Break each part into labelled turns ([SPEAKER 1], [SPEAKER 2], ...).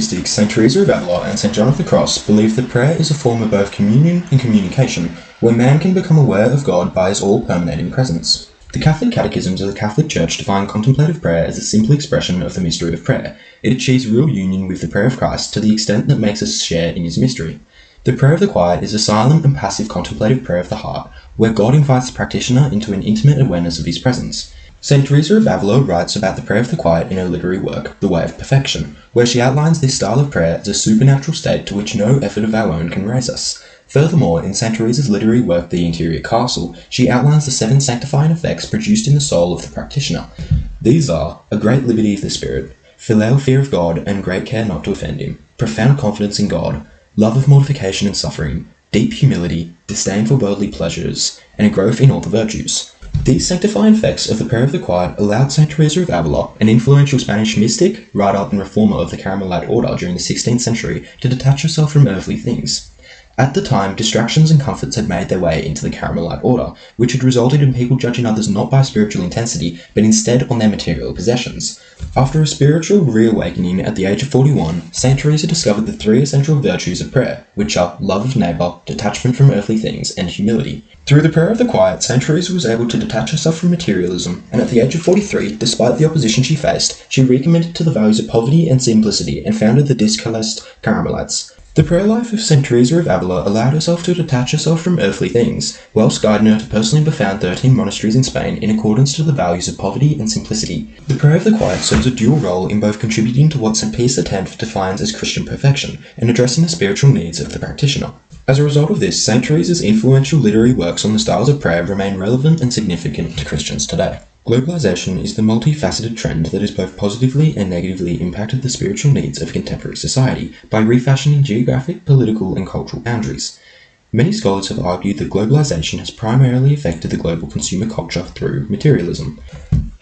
[SPEAKER 1] mystics St. Teresa of Avila and St. John of the Cross believe that prayer is a form of both communion and communication, where man can become aware of God by his all-permeating presence. The Catholic Catechisms of the Catholic Church define contemplative prayer as a simple expression of the mystery of prayer. It achieves real union with the prayer of Christ to the extent that makes us share in his mystery. The prayer of the quiet is a silent and passive contemplative prayer of the heart, where God invites the practitioner into an intimate awareness of his presence. St. Teresa of Avila writes about the prayer of the quiet in her literary work, The Way of Perfection, where she outlines this style of prayer as a supernatural state to which no effort of our own can raise us. Furthermore, in St. Teresa's literary work, The Interior Castle, she outlines the 7 sanctifying effects produced in the soul of the practitioner. These are a great liberty of the spirit, filial fear of God and great care not to offend him, profound confidence in God, love of mortification and suffering, deep humility, disdain for worldly pleasures, and a growth in all the virtues. These sanctifying effects of the prayer of the quiet allowed St. Teresa of Avila, an influential Spanish mystic, writer and reformer of the Carmelite order during the 16th century, to detach herself from earthly things. At the time, distractions and comforts had made their way into the Carmelite order, which had resulted in people judging others not by spiritual intensity, but instead on their material possessions. After a spiritual reawakening at the age of 41, St. Teresa discovered the 3 essential virtues of prayer, which are love of neighbour, detachment from earthly things, and humility. Through the prayer of the quiet, St. Teresa was able to detach herself from materialism, and at the age of 43, despite the opposition she faced, she recommitted to the values of poverty and simplicity and founded the Discalced Carmelites. The prayer life of St. Teresa of Avila allowed herself to detach herself from earthly things, whilst guiding her to personally found 13 monasteries in Spain in accordance to the values of poverty and simplicity. The prayer of the quiet serves a dual role in both contributing to what St. Pius X defines as Christian perfection and addressing the spiritual needs of the practitioner. As a result of this, St. Teresa's influential literary works on the styles of prayer remain relevant and significant to Christians today. Globalisation is the multifaceted trend that has both positively and negatively impacted the spiritual needs of contemporary society by refashioning geographic, political, and cultural boundaries. Many scholars have argued that globalisation has primarily affected the global consumer culture through materialism.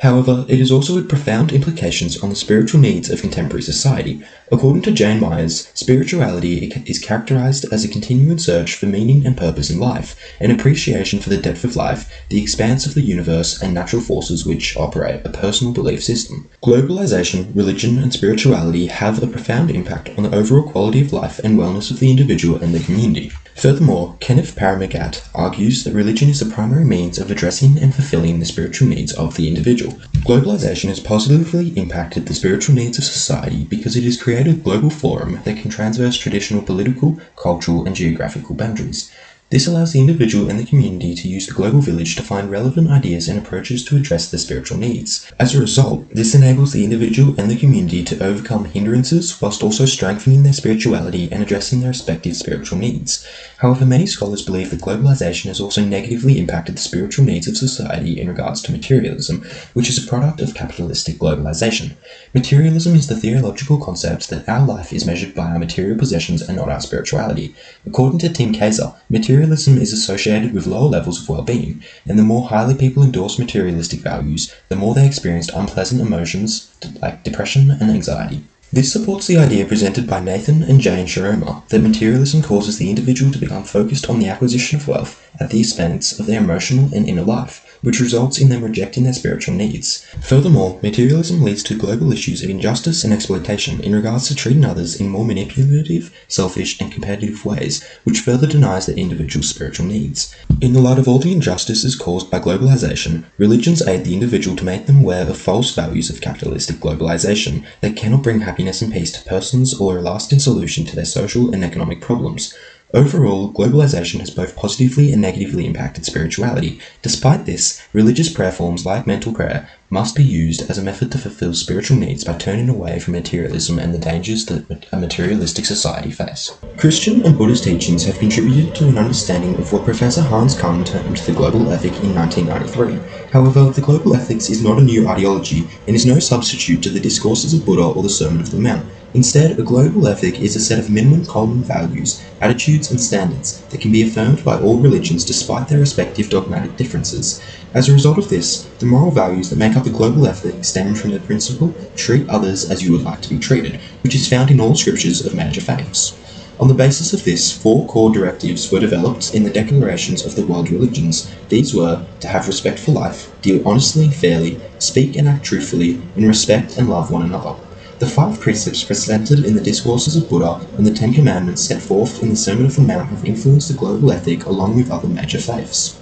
[SPEAKER 1] However, it has also had profound implications on the spiritual needs of contemporary society. According to Jane Myers, spirituality is characterized as a continuing search for meaning and purpose in life, an appreciation for the depth of life, the expanse of the universe, and natural forces which operate a personal belief system. Globalization, religion, and spirituality have a profound impact on the overall quality of life and wellness of the individual and the community. Furthermore, Kenneth Paramagat argues that religion is the primary means of addressing and fulfilling the spiritual needs of the individual. Globalization has positively impacted the spiritual needs of society because it has created a global forum that can transverse traditional political, cultural, and geographical boundaries. This allows the individual and the community to use the global village to find relevant ideas and approaches to address their spiritual needs. As a result, this enables the individual and the community to overcome hindrances whilst also strengthening their spirituality and addressing their respective spiritual needs. However, many scholars believe that globalization has also negatively impacted the spiritual needs of society in regards to materialism, which is a product of capitalistic globalization. Materialism is the theological concept that our life is measured by our material possessions and not our spirituality. According to Tim Kaiser, materialism is associated with lower levels of well-being, and the more highly people endorse materialistic values, the more they experience unpleasant emotions like depression and anxiety. This supports the idea presented by Nathan and Jane Sharoma that materialism causes the individual to become focused on the acquisition of wealth at the expense of their emotional and inner life, which results in them rejecting their spiritual needs. Furthermore, materialism leads to global issues of injustice and exploitation in regards to treating others in more manipulative, selfish, and competitive ways, which further denies the individual's spiritual needs. In the light of all the injustices caused by globalization, religions aid the individual to make them aware of false values of capitalistic globalization that cannot bring happiness and peace to persons or a lasting solution to their social and economic problems. Overall, globalization has both positively and negatively impacted spirituality. Despite this, religious prayer forms like mental prayer must be used as a method to fulfill spiritual needs by turning away from materialism and the dangers that a materialistic society face. Christian and Buddhist teachings have contributed to an understanding of what Professor Hans Kahn termed the global ethic in 1993. However, the global ethics is not a new ideology and is no substitute to the discourses of Buddha or the Sermon of the Mount. Instead, a global ethic is a set of minimum common values, attitudes, and standards that can be affirmed by all religions despite their respective dogmatic differences. As a result of this, the moral values that make up the global ethic stem from the principle, treat others as you would like to be treated, which is found in all scriptures of major faiths. On the basis of this, 4 core directives were developed in the declarations of the world religions. These were to have respect for life, deal honestly and fairly, speak and act truthfully, and respect and love one another. The five precepts presented in the discourses of Buddha and the Ten Commandments set forth in the Sermon of the Mount have influenced the global ethic along with other major faiths.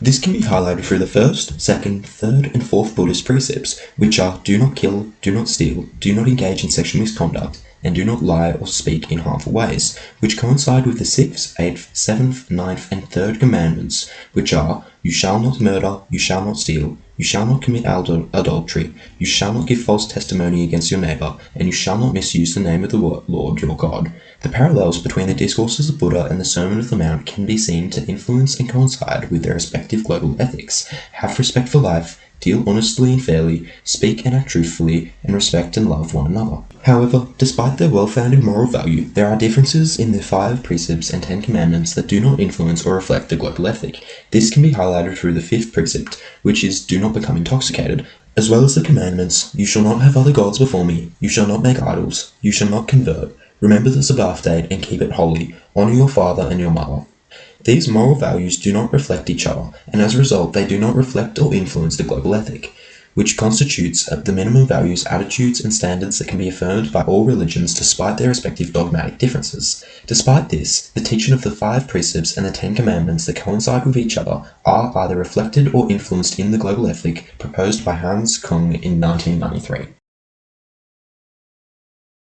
[SPEAKER 1] This can be highlighted through the first, second, third, and fourth Buddhist precepts, which are do not kill, do not steal, do not engage in sexual misconduct, and do not lie or speak in harmful ways, which coincide with the sixth, eighth, seventh, ninth, and third commandments, which are you shall not murder, you shall not steal, you shall not commit adultery, you shall not give false testimony against your neighbour, and you shall not misuse the name of the Lord your God. The parallels between the discourses of Buddha and the Sermon of the Mount can be seen to influence and coincide with their respective global ethics. Have respect for life, deal honestly and fairly, speak and act truthfully, and respect and love one another. However, despite their well-founded moral value, there are differences in the five precepts and 10 commandments that do not influence or reflect the global ethic. This can be highlighted through the fifth precept, which is do not become intoxicated, as well as the commandments, you shall not have other gods before me, you shall not make idols, you shall not convert, remember the Sabbath day and keep it holy, honour your father and your mother. These moral values do not reflect each other, and as a result they do not reflect or influence the global ethic, which constitutes the minimum values, attitudes, and standards that can be affirmed by all religions despite their respective dogmatic differences. Despite this, the teaching of the five precepts and the 10 commandments that coincide with each other are either reflected or influenced in the global ethic proposed by Hans Kung in 1993.